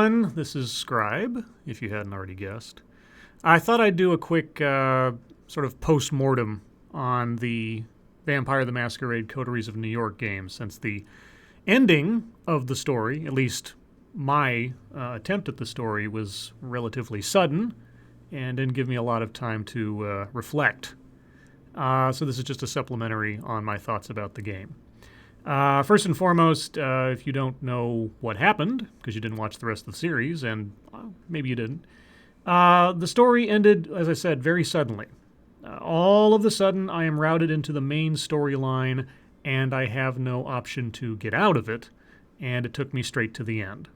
everyone. This is Scribe, if you hadn't already guessed. I thought I'd do a quick sort of post-mortem on the Vampire the Masquerade Coteries of New York game, since the ending of the story, at least my attempt at the story, was relatively sudden and didn't give me a lot of time to reflect. So this is just a supplementary on my thoughts about the game. First and foremost, if you don't know what happened, because you didn't watch the rest of the series, and maybe you didn't, the story ended, as I said, very suddenly. All of a sudden, I am routed into the main storyline, and I have no option to get out of it, and it took me straight to the end.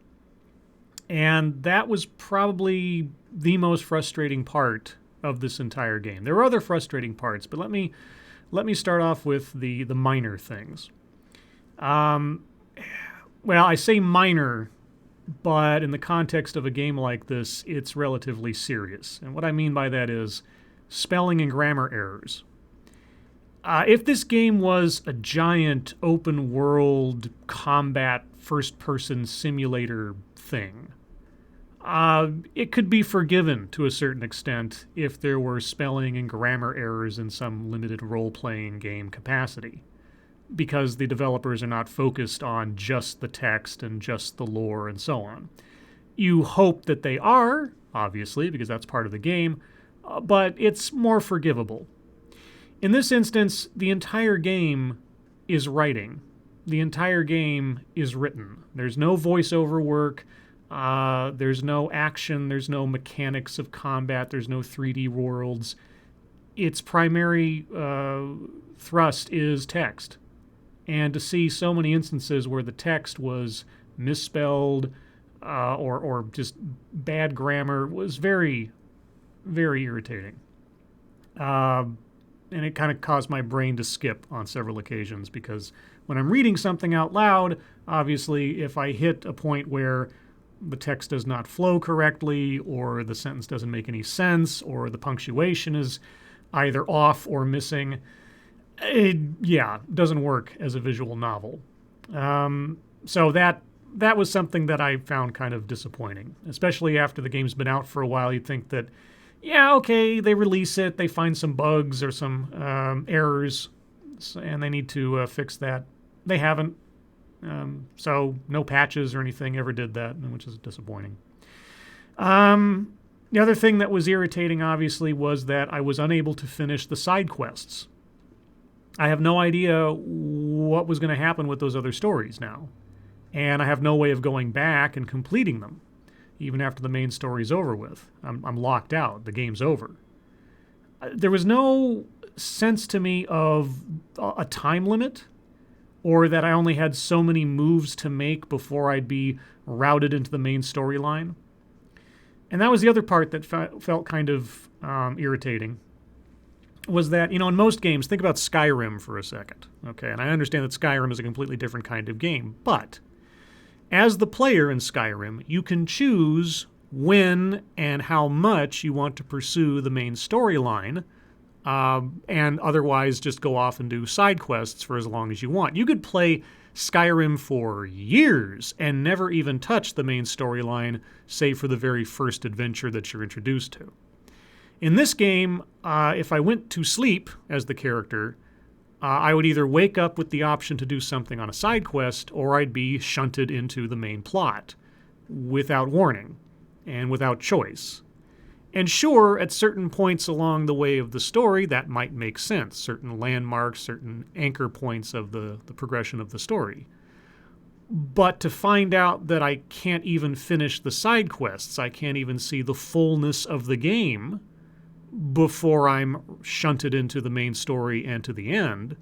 And that was probably the most frustrating part of this entire game. There were other frustrating parts, but let me start off with the minor things. Well, I say minor, but in the context of a game like this, it's relatively serious. And what I mean by that is spelling and grammar errors. If this game was a giant open world combat first-person simulator thing, it could be forgiven to a certain extent if there were spelling and grammar errors in some limited role-playing game capacity, because the developers are not focused on just the text and just the lore and so on. You hope that they are, obviously, because that's part of the game, but it's more forgivable. In this instance, the entire game is writing. The entire game is written. There's no voiceover work. There's no action. There's no mechanics of combat. There's no 3D worlds. Its primary thrust is text. And to see so many instances where the text was misspelled or just bad grammar was very, very irritating. And it kind of caused my brain to skip on several occasions, because when I'm reading something out loud, obviously if I hit a point where the text does not flow correctly, or the sentence doesn't make any sense, or the punctuation is either off or missing, it doesn't work as a visual novel. So that was something that I found kind of disappointing, especially after the game's been out for a while. You'd think that, okay, they release it, they find some bugs or some errors, and they need to fix that. They haven't. So no patches or anything ever did that, which is disappointing. The other thing that was irritating, obviously, was that I was unable to finish the side quests. I have no idea what was going to happen with those other stories now. And I have no way of going back and completing them, even after the main story's over with. I'm locked out. The game's over. There was no sense to me of a time limit, or that I only had so many moves to make before I'd be routed into the main storyline. And that was the other part that felt kind of irritating, was that, in most games, think about Skyrim for a second, okay? And I understand that Skyrim is a completely different kind of game, but as the player in Skyrim, you can choose when and how much you want to pursue the main storyline, and otherwise just go off and do side quests for as long as you want. You could play Skyrim for years and never even touch the main storyline, save for the very first adventure that you're introduced to. In this game, if I went to sleep as the character, I would either wake up with the option to do something on a side quest, or I'd be shunted into the main plot without warning and without choice. And sure, at certain points along the way of the story, that might make sense. Certain landmarks, certain anchor points of the progression of the story. But to find out that I can't even finish the side quests, I can't even see the fullness of the game before I'm shunted into the main story and to the end,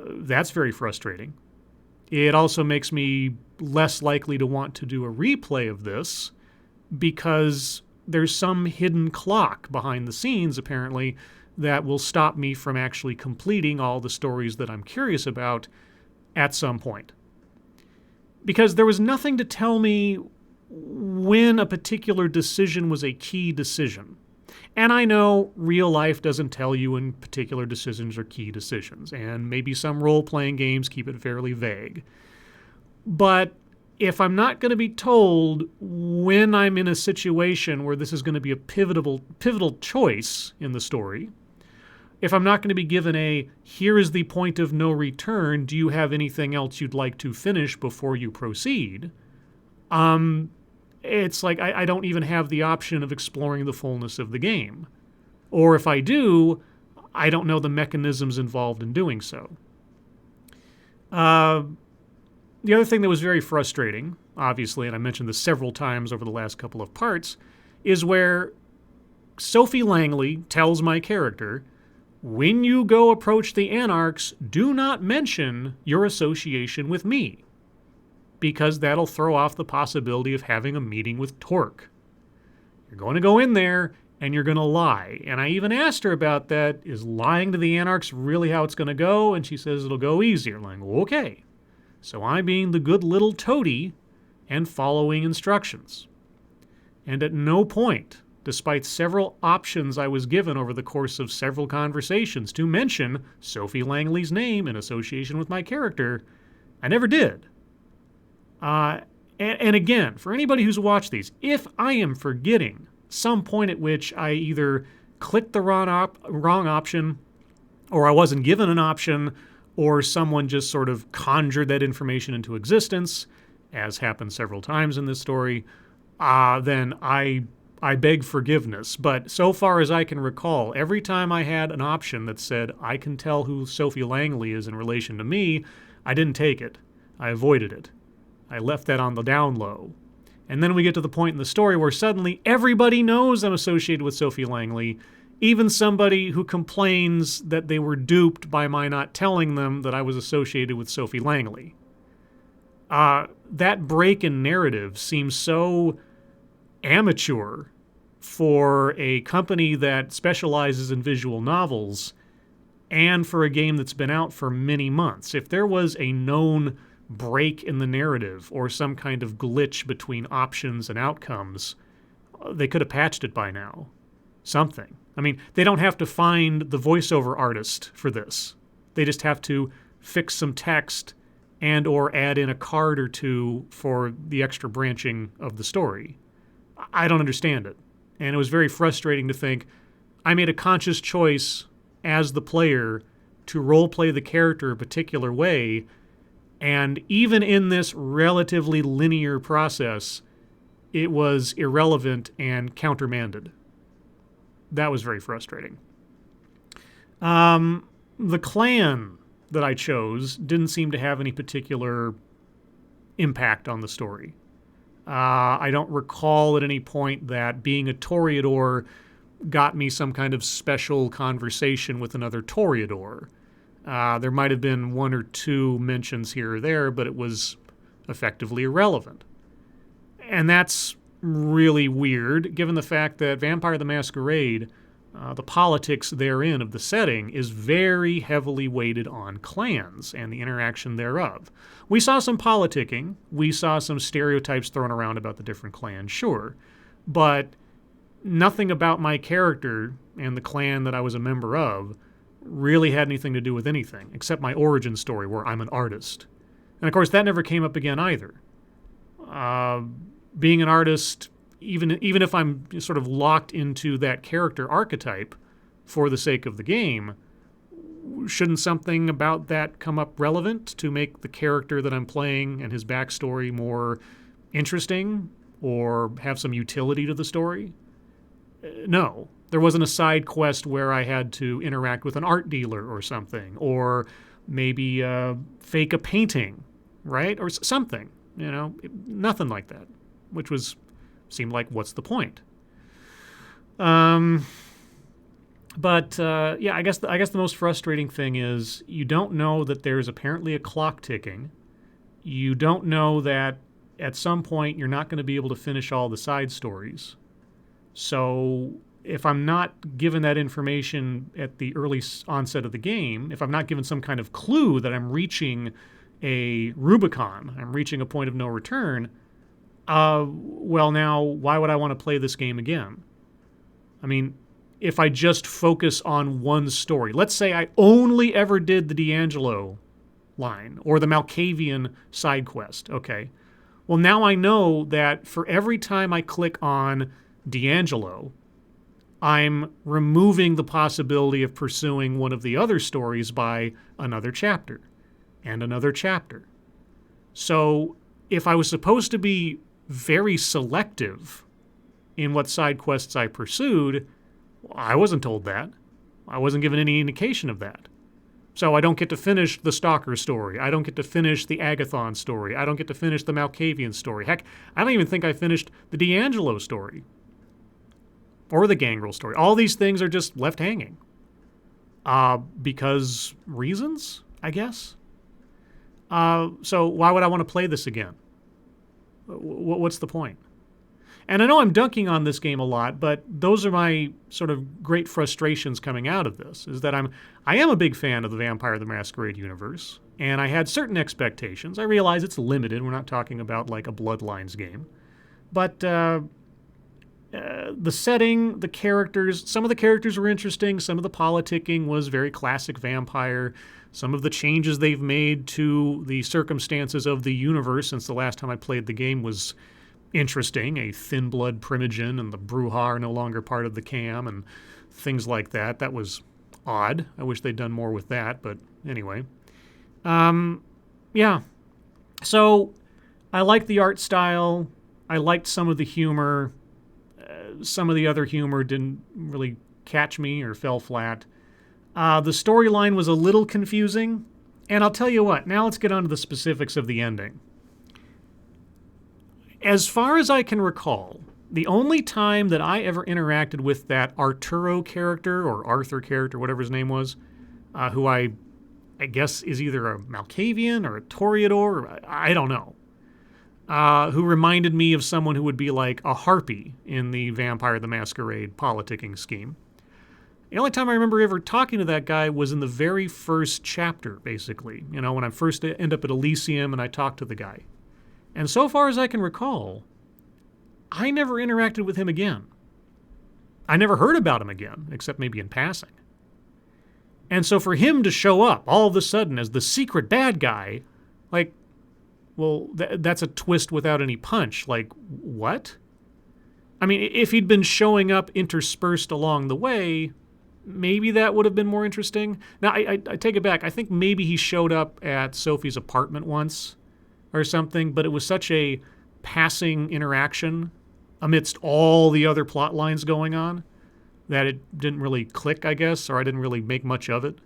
that's very frustrating. It also makes me less likely to want to do a replay of this, because there's some hidden clock behind the scenes, apparently, that will stop me from actually completing all the stories that I'm curious about at some point. Because there was nothing to tell me when a particular decision was a key decision. And I know real life doesn't tell you when particular decisions are key decisions, and maybe some role-playing games keep it fairly vague. But if I'm not going to be told when I'm in a situation where this is going to be a pivotal choice in the story, if I'm not going to be given a, here is the point of no return, do you have anything else you'd like to finish before you proceed? It's like I don't even have the option of exploring the fullness of the game. Or if I do, I don't know the mechanisms involved in doing so. The other thing that was very frustrating, obviously, and I mentioned this several times over the last couple of parts, is where Sophie Langley tells my character, when you go approach the Anarchs, do not mention your association with me, because that'll throw off the possibility of having a meeting with Torque. You're going to go in there, and you're going to lie. And I even asked her about that. Is lying to the Anarchs really how it's going to go? And she says it'll go easier. I'm like, okay. So I'm being the good little toady and following instructions. And at no point, despite several options I was given over the course of several conversations to mention Sophie Langley's name in association with my character, I never did. And again, for anybody who's watched these, if I am forgetting some point at which I either clicked the wrong option, or I wasn't given an option, or someone just sort of conjured that information into existence, as happened several times in this story, then I beg forgiveness. But so far as I can recall, every time I had an option that said, I can tell who Sophie Langley is in relation to me, I didn't take it. I avoided it. I left that on the down low. And then we get to the point in the story where suddenly everybody knows I'm associated with Sophie Langley, even somebody who complains that they were duped by my not telling them that I was associated with Sophie Langley. That break in narrative seems so amateur for a company that specializes in visual novels and for a game that's been out for many months. If there was a known break in the narrative or some kind of glitch between options and outcomes, they could have patched it by now. Something. I mean, they don't have to find the voiceover artist for this. They just have to fix some text and or add in a card or two for the extra branching of the story. I don't understand it. And it was very frustrating to think I made a conscious choice as the player to roleplay the character a particular way, and even in this relatively linear process, it was irrelevant and countermanded. That was very frustrating. The clan that I chose didn't seem to have any particular impact on the story. I don't recall at any point that being a Toreador got me some kind of special conversation with another Toreador. There might have been one or two mentions here or there, but it was effectively irrelevant. And that's really weird, given the fact that Vampire the Masquerade, the politics therein of the setting, is very heavily weighted on clans and the interaction thereof. We saw some politicking, we saw some stereotypes thrown around about the different clans, sure, but nothing about my character and the clan that I was a member of really had anything to do with anything, except my origin story where I'm an artist. And of course, that never came up again either. Being an artist, even if I'm sort of locked into that character archetype for the sake of the game, shouldn't something about that come up relevant to make the character that I'm playing and his backstory more interesting or have some utility to the story? No. There wasn't a side quest where I had to interact with an art dealer or something, or maybe fake a painting, right? Or something, nothing like that, which seemed like, what's the point? But I guess the most frustrating thing is you don't know that there's apparently a clock ticking. You don't know that at some point you're not going to be able to finish all the side stories. So if I'm not given that information at the early onset of the game, if I'm not given some kind of clue that I'm reaching a Rubicon, I'm reaching a point of no return, well now, why would I want to play this game again? I mean, if I just focus on one story, let's say I only ever did the D'Angelo line or the Malkavian side quest, okay. Well, now I know that for every time I click on D'Angelo, I'm removing the possibility of pursuing one of the other stories by another chapter and another chapter. So if I was supposed to be very selective in what side quests I pursued, I wasn't told that. I wasn't given any indication of that. So I don't get to finish the Stalker story. I don't get to finish the Agathon story. I don't get to finish the Malkavian story. Heck, I don't even think I finished the D'Angelo story or the Gangrel story. All these things are just left hanging. Because reasons, I guess. So why would I want to play this again? What's the point? And I know I'm dunking on this game a lot, but those are my sort of great frustrations coming out of this, is that I am a big fan of the Vampire the Masquerade universe, and I had certain expectations. I realize it's limited. We're not talking about like a Bloodlines game. But the setting, the characters, some of the characters were interesting. Some of the politicking was very classic vampire. Some of the changes they've made to the circumstances of the universe since the last time I played the game was interesting. A thin blood primogen and the Bruja are no longer part of the cam and things like that. That was odd. I wish they'd done more with that, but anyway. Yeah. So I liked the art style. I liked some of the humor. Some of the other humor didn't really catch me or fell flat. The storyline was a little confusing. And I'll tell you what, now let's get on to the specifics of the ending. As far as I can recall, the only time that I ever interacted with that Arturo character, or Arthur character, whatever his name was, who I guess is either a Malkavian or a Toreador, I don't know, who reminded me of someone who would be like a harpy in the Vampire the Masquerade politicking scheme. The only time I remember ever talking to that guy was in the very first chapter, basically. You know, when I first end up at Elysium and I talked to the guy. And so far as I can recall, I never interacted with him again. I never heard about him again, except maybe in passing. And so for him to show up all of a sudden as the secret bad guy, like, well, that's a twist without any punch. Like, what? I mean, if he'd been showing up interspersed along the way, maybe that would have been more interesting. Now, I take it back. I think maybe he showed up at Sophie's apartment once or something, but it was such a passing interaction amidst all the other plot lines going on that it didn't really click, I guess, or I didn't really make much of it.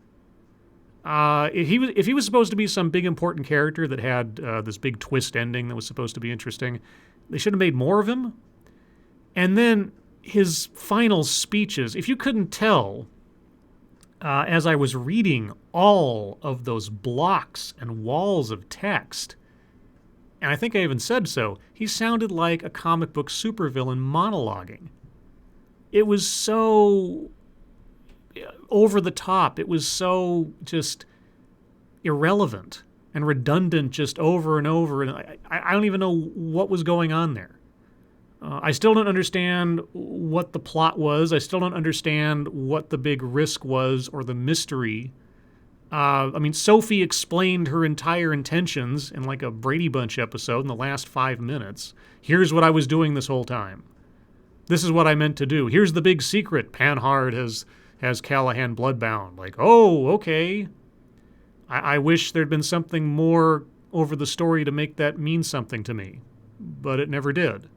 If he was supposed to be some big important character that had this big twist ending that was supposed to be interesting, they should have made more of him. And then his final speeches, if you couldn't tell, as I was reading all of those blocks and walls of text, and I think I even said so, he sounded like a comic book supervillain monologuing. It was so over the top. It was so just irrelevant and redundant just over and over. And I don't even know what was going on there. I still don't understand what the plot was. I still don't understand what the big risk was or the mystery. I mean, Sophie explained her entire intentions in like a Brady Bunch episode in the last 5 minutes. Here's what I was doing this whole time. This is what I meant to do. Here's the big secret. Panhard has Callahan bloodbound. Like, oh, okay. I wish there'd been something more over the story to make that mean something to me. But it never did.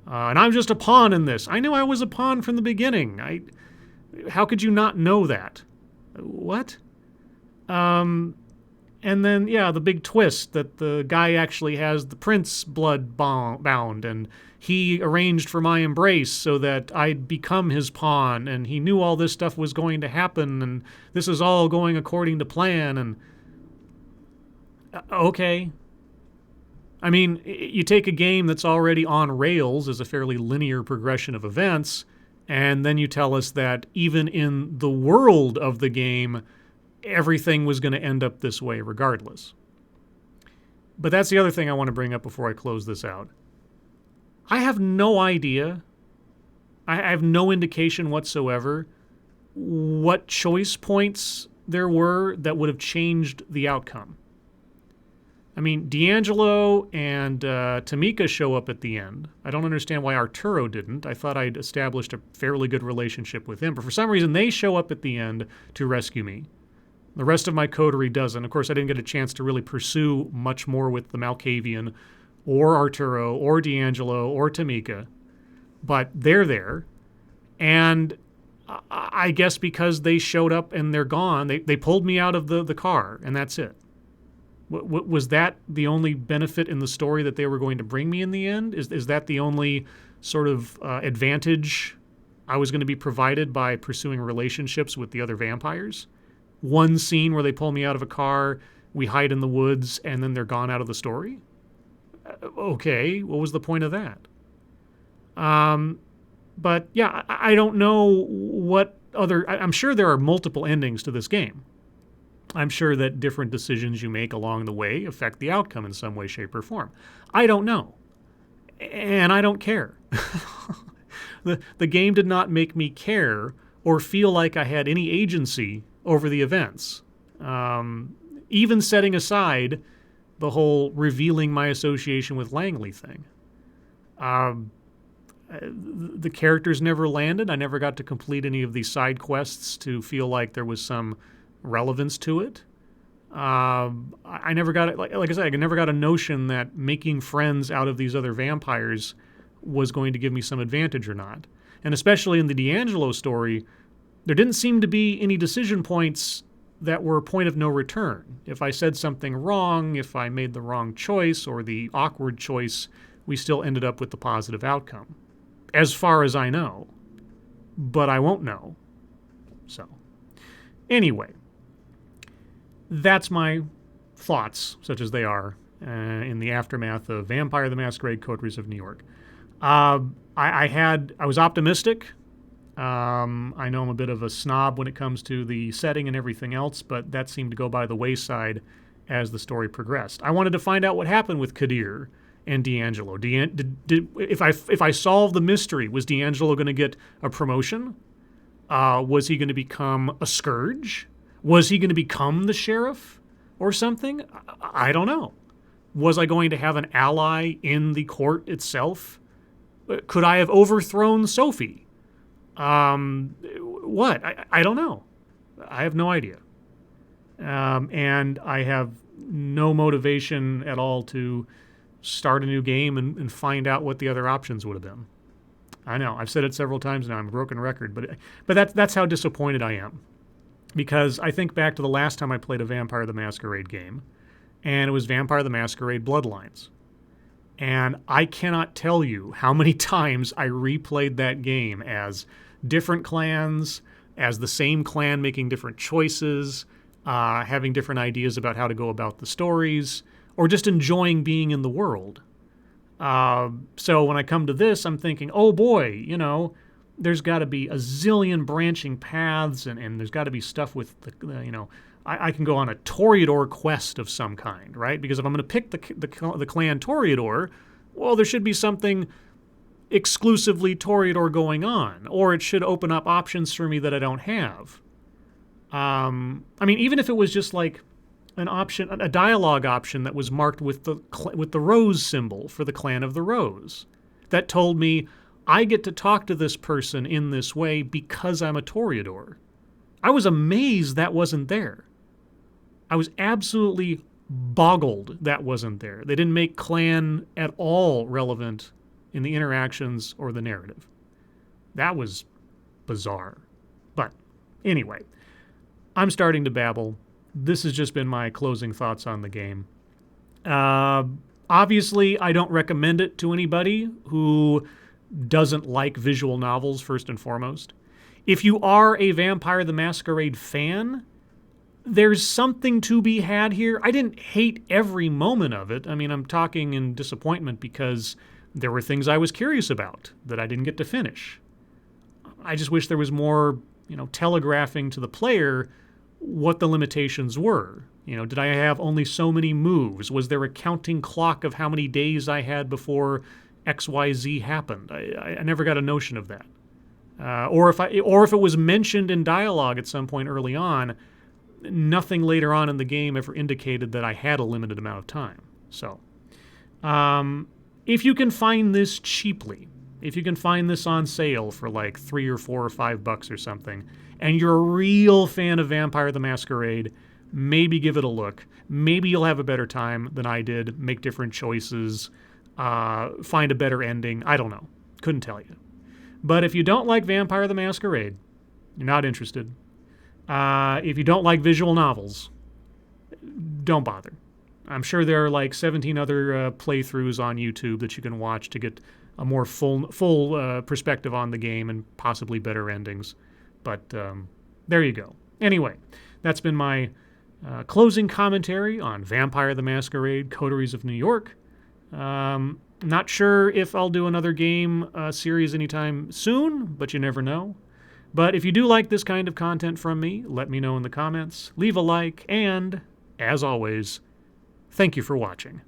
And I'm just a pawn in this. I knew I was a pawn from the beginning. How could you not know that? What? And then, yeah, the big twist that the guy actually has the prince blood bound, and he arranged for my embrace so that I'd become his pawn, and he knew all this stuff was going to happen, and this is all going according to plan, and okay. I mean, you take a game that's already on rails as a fairly linear progression of events, and then you tell us that even in the world of the game, everything was going to end up this way regardless. But that's the other thing I want to bring up before I close this out. I have no idea, I have no indication whatsoever what choice points there were that would have changed the outcome. I mean, D'Angelo and Tamika show up at the end. I don't understand why Arturo didn't. I thought I'd established a fairly good relationship with him. But for some reason, they show up at the end to rescue me. The rest of my coterie doesn't. Of course, I didn't get a chance to really pursue much more with the Malkavian or Arturo or D'Angelo or Tamika. But they're there. And I guess because they showed up and they're gone, they pulled me out of the car, and that's it. Was that the only benefit in the story that they were going to bring me in the end? Is that the only sort of advantage I was going to be provided by pursuing relationships with the other vampires? One scene where they pull me out of a car, we hide in the woods, and then they're gone out of the story? Okay, what was the point of that? But yeah, I don't know what other... I'm sure there are multiple endings to this game. I'm sure that different decisions you make along the way affect the outcome in some way, shape, or form. I don't know. And I don't care. The game did not make me care or feel like I had any agency over the events. Even setting aside the whole revealing my association with Langley thing. The characters never landed. I never got to complete any of these side quests to feel like there was some relevance to it. I never got it. Like I said, I never got a notion that making friends out of these other vampires was going to give me some advantage or not. And especially in the D'Angelo story, there didn't seem to be any decision points that were a point of no return. If I said something wrong, if I made the wrong choice or the awkward choice, we still ended up with the positive outcome. As far as I know. But I won't know. So, anyway. That's my thoughts, such as they are, in the aftermath of Vampire the Masquerade Coteries of New York. I was optimistic. I know I'm a bit of a snob when it comes to the setting and everything else, but that seemed to go by the wayside as the story progressed. I wanted to find out what happened with Kadir and D'Angelo. If I solved the mystery, was D'Angelo going to get a promotion? Was he going to become a scourge? Was he going to become the sheriff or something? I don't know. Was I going to have an ally in the court itself? Could I have overthrown Sophie? What? I don't know. I have no idea. And I have no motivation at all to start a new game and find out what the other options would have been. I know. I've said it several times now. I'm a broken record. But that's how disappointed I am. Because I think back to the last time I played a Vampire the Masquerade game, and it was Vampire the Masquerade Bloodlines. And I cannot tell you how many times I replayed that game as different clans, as the same clan making different choices, having different ideas about how to go about the stories, or just enjoying being in the world. So when I come to this, I'm thinking, oh boy, there's got to be a zillion branching paths, and there's got to be stuff with, I can go on a Toreador quest of some kind, right? Because if I'm going to pick the clan Toreador, well, there should be something exclusively Toreador going on, or it should open up options for me that I don't have. Even if it was just like an option, a dialogue option that was marked with the rose symbol for the Clan of the Rose, that told me, I get to talk to this person in this way because I'm a Toreador. I was amazed that wasn't there. I was absolutely boggled that wasn't there. They didn't make clan at all relevant in the interactions or the narrative. That was bizarre. But anyway, I'm starting to babble. This has just been my closing thoughts on the game. Obviously, I don't recommend it to anybody who doesn't like visual novels, first and foremost. If you are a Vampire the Masquerade fan, there's something to be had here. I didn't hate every moment of it. I'm talking in disappointment because there were things I was curious about that I didn't get to finish. I just wish there was more, telegraphing to the player what the limitations were. Did I have only so many moves? Was there a counting clock of how many days I had before XYZ happened? I never got a notion of that. Or if it was mentioned in dialogue at some point early on, nothing later on in the game ever indicated that I had a limited amount of time. So, if you can find this cheaply, if you can find this on sale for like $3 or $4 or $5 or something, and you're a real fan of Vampire the Masquerade, maybe give it a look. Maybe you'll have a better time than I did, make different choices, find a better ending. I don't know. Couldn't tell you. But if you don't like Vampire the Masquerade, you're not interested. If you don't like visual novels, don't bother. I'm sure there are like 17 other playthroughs on YouTube that you can watch to get a more full perspective on the game and possibly better endings. But there you go. Anyway, that's been my closing commentary on Vampire the Masquerade, Coteries of New York. Not sure if I'll do another game series anytime soon, but you never know. But if you do like this kind of content from me, let me know in the comments, leave a like, and, as always, thank you for watching.